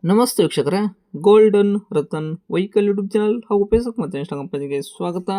ನಮಸ್ತೆ ವೀಕ್ಷಕರೇ, golden Ratan vehicle YouTube channel ಹಾಗೂ ಫೇಸ್ಬುಕ್ ಮತ್ತು ಇನ್ಸ್ಟಾಗ್ರಾಮ್ ಪೇಜ್ಗೆ ಸ್ವಾಗತ.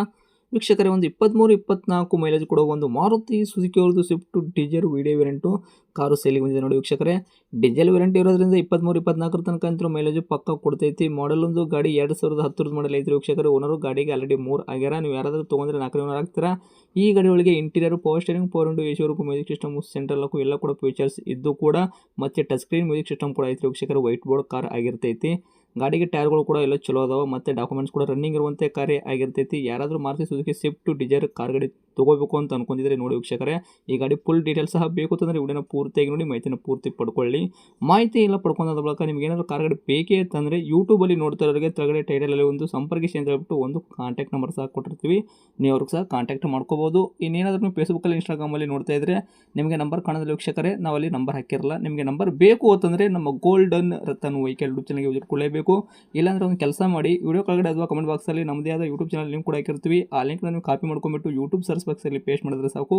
ವೀಕ್ಷಕರೇ, ಒಂದು 23-24 ಮೈಲೇಜ್ ಕೊಡುವ ಒಂದು ಮಾರುತಿ ಸುಜುಕಿ ಅವ್ರದ್ದು Swift Dzire video variant car ಸೇಲಿಗೆ ಬಂದಿದೆ ನೋಡಿ ವೀಕ್ಷಕರೇ. ಡೀಸೆಲ್ ವೇರಿಯಂಟ್ ಇರೋದ್ರಿಂದ 23-24 ತನಕ ಅಂತೂ ಮೈಲೇಜ್ ಪಕ್ಕ ಕೊಡ್ತೈತಿ. ಮಾಡಲ್ ಒಂದು ಗಾಡಿ 2010 ಮಾಡಲ್ ಐತ್ರಿ ವೀಕ್ಷಕರೇ. ಓನರು ಗಾಡಿಗೆ ಆಲ್ರೆಡಿ 3 ಆಗ್ಯಾರ. ನೀವು ಯಾರಾದರೂ ತೊಗೊಂಡ್ರೆ 4ನೇ ಓನರ್ ಆಗ್ತೀರಾ. ಈ ಗಾಡಿ ಒಳಗೆ interior power steering, power window, ಎಸಿವರೆಗೂ ಮ್ಯೂಸಿಕ್ ಸಿಸ್ಟಮ್, ಸೆಂಟ್ರಲ್ ಲಾಕು ಎಲ್ಲ ಕೂಡ ಫೀಚರ್ಸ್ ಇದ್ದು ಕೂಡ ಮತ್ತೆ ಟಚ್ ಸ್ಕ್ರೀನ್ ಮ್ಯೂಸಿಕ್ ಸಿಸ್ಟಮ್ ಕೂಡ ಐತ್ರಿ ವೀಕ್ಷಕರೇ. ವೈಟ್ ಬೋರ್ಡ್ ಕಾರ್ ಆಗಿರ್ತೈತಿ. ಗಾಡಿಗೆ ಟೈರ್ಗಳು ಕೂಡ ಎಲ್ಲ ಚಲೋ ಅದಾವ. ಮತ್ತೆ ಡಾಕ್ಯುಮೆಂಟ್ಸ್ ಕೂಡ ರನ್ನಿಂಗ್ ಇರುವಂತೆ ಕಾರ್ಯ ಆಗಿರ್ತೈತಿ. ಯಾರಾದರೂ Maruti Suzuki Swift Dzire car ಗಾಡಿ ತಗೋಬೇಕು ಅಂತ ಅನ್ಕೊಂಡಿದ್ರೆ ನೋಡಿ ವೀಕ್ಷಕರೇ, ಈ ಗಾಡಿ ಫುಲ್ ಡೀಟೇಲ್ಸ್ ಸಹ ಬೇಕು ಅಂತಂದ್ರೆ ವಿಡಿಯೋನ ಪೂರ್ತಿಯಾಗಿ ನೋಡಿ ಮಾಹಿತಿನ ಪೂರ್ತಿ ಪಡ್ಕೊಳ್ಳಿ. ಮಾಹಿತಿ ಎಲ್ಲ ಪಡ್ಕೊಂಡಾದ ಬಳಿಕ ನಿಮ್ಗೆ ಏನಾದರೂ ಕಾರ್ ಗಾಡಿ ಬೇಕೇ ಅಂತಂದ್ರೆ ಯೂಟ್ಯೂಬಲ್ಲಿ ನೋಡ್ತಾ ಇರೋರಿಗೆ ಕೆಳಗಡೆ ಟೈಟಲಲ್ಲಿ ಒಂದು ಸಂಪರ್ಕಿಸಿ ಅಂತ ಹೇಳ್ಬಿಟ್ಟು ಒಂದು ಕಾಂಟ್ಯಾಕ್ಟ್ ನಂಬರ್ ಸಹ ಕೊಟ್ಟಿರ್ತೀವಿ. ನೀವು ಅವ್ರಿಗೆ ಸಹ ಕಾಂಟ್ಯಾಕ್ಟ್ ಮಾಡ್ಕೋಬಹುದು. ಇನ್ನೇನಾದರೂ ನೀವು ಫೇಸ್ಬುಕ್ಕಲ್ಲಿ, ಇನ್ಸ್ಟಾಗ್ರಾಮಲ್ಲಿ ನೋಡ್ತಾ ಇದ್ರೆ ನಿಮಗೆ ನಂಬರ್ ಕಾಣೋದಿಲ್ಲ ವೀಕ್ಷಕರೇ, ನಾವಲ್ಲಿ ನಂಬರ್ ಹಾಕಿರಲ್ಲ. ನಿಮಗೆ ನಂಬರ್ ಬೇಕು ಅಂತಂದರೆ ನಮ್ಮ ಗೋಲ್ಡನ್ ರತನ್ ವೆಹಿಕಲ್ ಯೂಟ್ಯೂಬ್ ಚಾನಲ್ಗೆ ವಿಸಿಟ್ ಕೊಡಲೇಬೇಕು. ಇಲ್ಲಾಂದ್ರೆ ಒಂದು ಕೆಲಸ ಮಾಡಿ, ವಿಡಿಯೋ ಕೆಳಗಡೆ ಅಥವಾ ಕಮೆಂಟ್ ಬಾಕ್ಸಲ್ಲಿ ನಮ್ಮದೇ ಆದ ಯೂಟ್ಯೂಬ್ ಚಾನಲ್ ಲಿಂಕ್ ಕೂಡ ಹಾಕಿರ್ತೀವಿ. ಆ ಲಿಂಕ್ನ ನೀವು ಕಾಪಿ ಮಾಡ್ಕೊಂಡ್ಬಿಟ್ಟು ಯೂಟ್ಯೂಬ್ ಸರ್ಚ್ ಬಾಕ್ಸಲ್ಲಿ ಪೇಸ್ಟ್ ಮಾಡಿದ್ರೆ ಸಾಕು,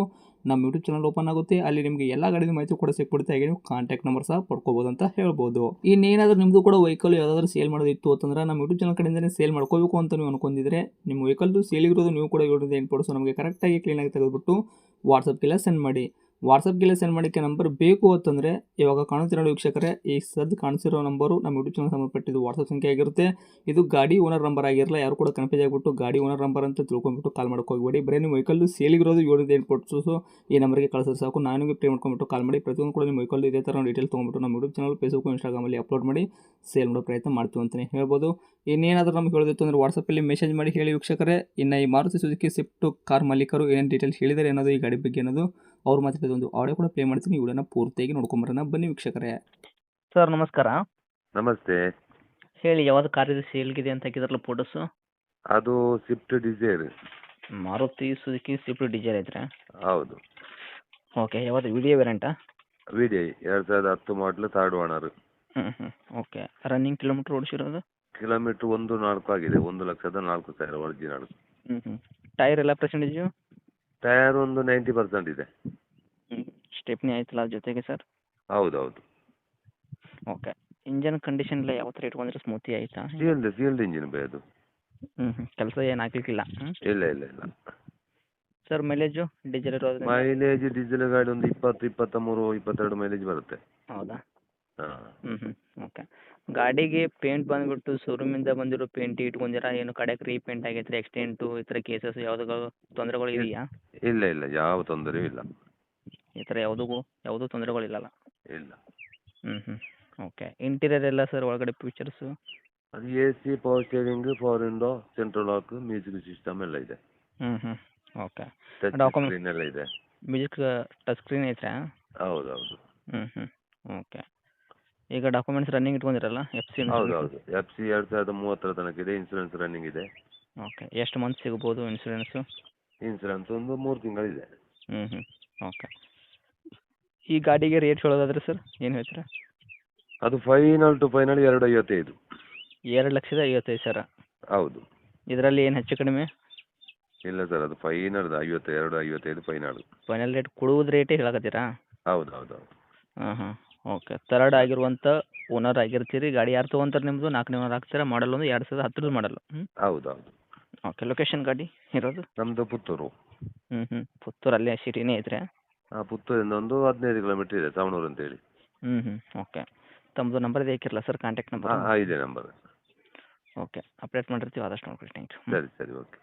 ನಮ್ಮ ಯೂಟ್ಯೂಬ್ ಚಾನಲ್ ಓಪನ್ ಆಗುತ್ತೆ. ಅಲ್ಲಿ ನಿಮಗೆ ಎಲ್ಲ ಗಾಡಿದ ಮಾಹಿತಿ ಕೂಡ ಸಿಕ್ಬಿಡುತ್ತೆ. ಹಾಗೆ ನೀವು ಕಾಂಟ್ಯಾಕ್ಟ್ ನಂಬರ್ ಸಹ ಪಡ್ಕೋಬಹುದು ಅಂತ ಹೇಳ್ಬೋದು. ಇನ್ನೇನಾದರೂ ನಿಮ್ಮದು ಕೂಡ ವೆಹಿಕಲ್ ಯಾವುದಾದ್ರೂ ಸೇಲ್ ಮಾಡೋದಿತ್ತು ಅಂತಂದ್ರೆ ನಮ್ಮ ಯೂಟ್ಯೂಬ್ ಚಾನಲ್ ಕಡೆಯಿಂದನೇ ಸೇಲ್ ಮಾಡ್ಕೋಬೇಕು ಅಂತ ನೀವು ಅನ್ಕೊಂಡಿದ್ರೆ, ನಿಮ್ಮ ವೆಹಿಕಲ್ದು ಸೇಲ್ ಇರೋದು ನೀವು ಕೂಡ 7-8 ನಮಗೆ ಕರೆಕ್ಟಾಗಿ ಕ್ಲೀನಾಗಿ ತೆಗೆದುಬಿಟ್ಟು ವಾಟ್ಸಪ್ಗೆಲ್ಲ ಸೆಂಡ್ ಮಾಡಿ. ವಾಟ್ಸಪ್ಗೆಲ್ಲ ಸೆಂಡ್ ಮಾಡೋಕ್ಕೆ ನಂಬರ್ ಬೇಕು ಅಂತಂದರೆ ಇವಾಗ ಕಾಣುತ್ತಿರೋ ವೀಕ್ಷಕರೇ, ಈ ಸದ್ದು ಕಾಣಿಸಿರೋ ನಂಬರು ನಮ್ಮ ಯೂಟ್ಯೂಬ್ ಚಾನಲ್ ಸಂಬಂಧಪಟ್ಟಿದ್ದು ವಾಟ್ಸಪ್ ಸಂಖ್ಯೆ ಆಗಿರುತ್ತೆ. ಇದು ಗಾಡಿ ಓನರ್ ನಂಬರ್ ಆಗಿರಲ್ಲ. ಯಾರು ಕೂಡ ಕನ್ಫ್ಯೂಸ್ ಆಗಿಬಿಟ್ಟು ಗಾಡಿ ಓನರ್ ನಂಬರ್ ಅಂತ ತಿಳ್ಕೊಂಡ್ಬಿಟ್ಟು ಕಾಲ್ ಮಾಡೋಕೆ ಹೋಗಬೇಡಿ. ಬರೀ ನಿಮ್ಮ ವೆಹಿಕಲ್ಲು ಸೇಲಿಗಿರೋದು 7-8 ಸೊ ಈ ನಂಬರ್ಗೆ ಕಳಿಸಿದ್ರೆ ಸಾಕು. ನಾನು ಪೇ ಮಾಡ್ಕೊಂಡ್ಬಿಟ್ಟು ಕಾಲ್ ಮಾಡಿ. ಪ್ರತಿಯೊಂದು ಕೂಡ ನಿಮ್ಮ ವೆಹಿಕಲ್ ಇದೇ ಥರ ಡೀಟೇಲ್ಸ್ ತೊಗೊಂಡ್ಬಿಟ್ಟು ನಮ್ಮ ಯೂಟ್ಯೂಬ್ ಚಾನಲ್, ಫೇಸ್ಬುಕ್, ಇನ್ಸ್ಟಾಗ್ರಾಮಲ್ಲಿ ಅಪ್ಲೋಡ್ ಮಾಡಿ ಸೇಲ್ ಮಾಡೋ ಪ್ರಯತ್ನ ಮಾಡ್ತೀವಿ ಅಂತಲೇ ಹೇಳ್ಬೋದು. ಇನ್ನೇನಾದರೂ ನಮ್ಗೆ ಹೇಳೋದಿತ್ತು ಅಂದರೆ ವಾಟ್ಸಪ್ಪಲ್ಲಿ ಮೆಸೇಜ್ ಮಾಡಿ ಹೇಳಿ ವೀಕ್ಷಕರೇ. ಇನ್ನು ಈ ಮಾರುತಿ ಸುಜುಕಿ ಸ್ವಿಫ್ಟ್ ಕಾರ್ ಮಾಲೀಕರು ಏನೇನು ಡೀಟೇಲ್ಸ್ ಹೇಳಿದ್ದಾರೆ ಅನ್ನೋದು, ಈ ಗಾಡಿ ಬಗ್ಗೆ ಅನ್ನೋದು ಅವ್ರು ಮಾತಾಡಿದ ಒಂದು ಆಡಿಯೋ ಕೂಡ ಪ್ಲೇ ಮಾಡ್ತೀನಿ. ಈ ವಿಡಿಯೋನ ಪೂರ್ತಿಯಾಗಿ ನೋಡ್ಕೊಂಬರೋಣ ಬನ್ನಿ ವೀಕ್ಷಕರೇ. ಸರ್ ನಮಸ್ಕಾರ. ನಮಸ್ತೆ. ಹೇಳಿ, ಯಾವ್ದು ಕಾರ್ ಇದೆ ಸೇಲ್ಗಿದೆ ಅಂತ ಹಾಕಿದ್ರಲ್ಲ ಫೋಟೋಸು? ಅದು Swift Dzire. Maruti Suzuki Swift Dzire ಐತ್ರಾ? ಹೌದು. ಓಕೆ, ಯಾವ್ದು ವಿಡಿಯೋ ವೇರಿಯಂಟಾ? VDI 2010 model 3rd owner. Okay. Running kilometre ಓಡಿಸಿರೋದು? ಕಿಲೋಮೀಟ್ರ್ 1,4 ಆಗಿದೆ. 1,04,000 ಒರಿಜಿನಲ್. ಟೈರ್ ಎಲ್ಲ ಪರ್ಸೆಂಟೇಜು? ಟೈರ್ ಒಂದು 90% ಇದೆ. ಸ್ಟೆಪ್ನಿ ಆಯ್ತಲ್ಲ ಜೊತೆಗೆ ಸರ್? ಹೌದೌದು. ಓಕೆ. ಇಂಜನ್ ಕಂಡೀಷನ್ ಎಲ್ಲ ಯಾವ ಥರ ಇಟ್ಕೊಂಡ್ರೆ ಸ್ಮೂತಿ ಆಯಿತಾ? ಸೀಲ್ಡ್ ಇಂಜಿನ್ ಬೈ ಅದು. ಕೆಲಸ ಏನು ಹಾಕ್ಲಿಕ್ಕಿಲ್ಲ? ಇಲ್ಲ ಇಲ್ಲ ಇಲ್ಲ. ಸರ್ ಮೈಲೇಜು ಡೀಸೆಲ್ ಇರೋದು? ಮೈಲೇಜ್ ಡೀಸೆಲ್ ಗಾಡಿ ಒಂದು 20, 23, 22 ಮೈಲೇಜ್ ಬರುತ್ತೆ. ಹೌದಾ? ಹಾಂ. ಓಕೆ. ಗಾಡಿಗೆ ಪೇಂಟ್ ಬಂದುಬಿಟ್ಟು ಶೋರೂಮಿಂದ ಬಂದಿರೋ ಪೇಂಟ್ ಇಟ್ಕೊಂಡಿರಾ, ಏನು ಕಡೆಗೆ ರೀಪೇಂಟ್ ಆಗೈತೆ, ಎಕ್ಸ್ಟೆಂಟು ಈ ಥರ ಕೇಸಸ್ ಯಾವುದಾದ್ರು ತೊಂದರೆಗಳು ಇದೆಯಾ? ಇಲ್ಲ ಇಲ್ಲ, ಯಾವ ತೊಂದರೆಯೂ ಇಲ್ಲ. ಈ ಥರ ಯಾವುದೂ ತೊಂದರೆಗಳಿಲ್ಲಲ್ಲ? ಇಲ್ಲ. ಓಕೆ. ಇಂಟೀರಿಯರ್ ಎಲ್ಲ ಸರ್ ಒಳಗಡೆ ಫೀಚರ್ಸು? ಅದು AC, power steering, power window, central lock, music system ಎಲ್ಲ ಇದೆ. ಓಕೆ. ಟಚ್ ಸ್ಕ್ರೀನ್ ಎಲ್ಲ ಇದೆ. ಮ್ಯೂಸಿಕ್ ಟಚ್ ಸ್ಕ್ರೀನ್ ಐತ್ರಾ? ಹೌದೌದು. ಓಕೆ. ಈಗ ಡಾಕ್ಯುಮೆಂಟ್ಸ್ ರನ್ನಿಂಗ್ ಇಟ್ಕೊಂಡಿರಲ್ಲ? ಹೌದೌದು. FC 2030 ತನಕ ಇದೆ. ಇನ್ಸೂರೆನ್ಸ್ ರನ್ನಿಂಗ್ ಇದೆ. ಓಕೆ. ಎಷ್ಟು ಮಂತ್ ಸಿಗ್ಬೋದು ಇನ್ಸೂರೆನ್ಸು? ಇನ್ಸೂರೆನ್ಸ್ ಒಂದು 3 ತಿಂಗಳಿದೆ. ಓಕೆ. ಈ ಗಾಡಿಗೆ ರೇಟ್ ಹೇಳೋದಾದ್ರೆ ಸರ್ ಏನು ಹೇಳ್ತೀರಾ? ಅದು ಫೈನಲ್ ಟು ಫೈನಲ್ 2,55. 2,55,000? ಹೌದು. ಇದರಲ್ಲಿ ಏನು ಹೆಚ್ಚು ಕಡಿಮೆ? ಇಲ್ಲ ಸರ್, ಅದು ಫೈನಲ್ 52-55 ಫೈನಲ್. ಫೈನಲ್ ರೇಟ್ ಕೊಡುವುದು ರೇಟೇ ಹೇಳಕತ್ತೀರಾ? ಹೌದೌದು. ಓಕೆ. ಥರ್ಡ್ ಆಗಿರುವಂಥ ಓನರ್ ಆಗಿರ್ತೀರಿ. ಗಾಡಿ ಯಾರು ತೊಗೊಂತಾರೆ ನಿಮ್ಮದು? 4ನೇ ಓನರ್ ಆಗ್ತೀರಾ. ಮಾಡಲ್ ಒಂದು 2010 ಮಾಡಲು? ಹೌದೌದು. ಓಕೆ. ಲೊಕೇಶನ್ ಗಾಡಿ ಇರೋದು? ನಮ್ಮದು ಪುತ್ತೂರು. ಪುತ್ತೂರು ಅಲ್ಲೇ ಸಿಟಿನೇ ಐತ್ರಿ? ಪುತ್ತೂರಿಂದ ಒಂದು 15 ಕಿಲೋಮೀಟರ್ ಇದೆ, ಸಾವಣೂರು ಅಂತೇಳಿ. ಓಕೆ. ತಮ್ಮದು ನಂಬರ್ ಇದೆ ಹಾಕಿರಲ್ಲ ಸರ್, ಕಾಂಟ್ಯಾಕ್ಟ್ ನಂಬರ್? ಇದೆ ನಂಬರ್. ಓಕೆ. ಅಪ್ಡೇಟ್ ಮಾಡಿರ್ತೀವಿ, ಆದಷ್ಟು ನೋಡ್ಕೊಳ್ಳಿ. Thank you. ಸರಿ ಓಕೆ.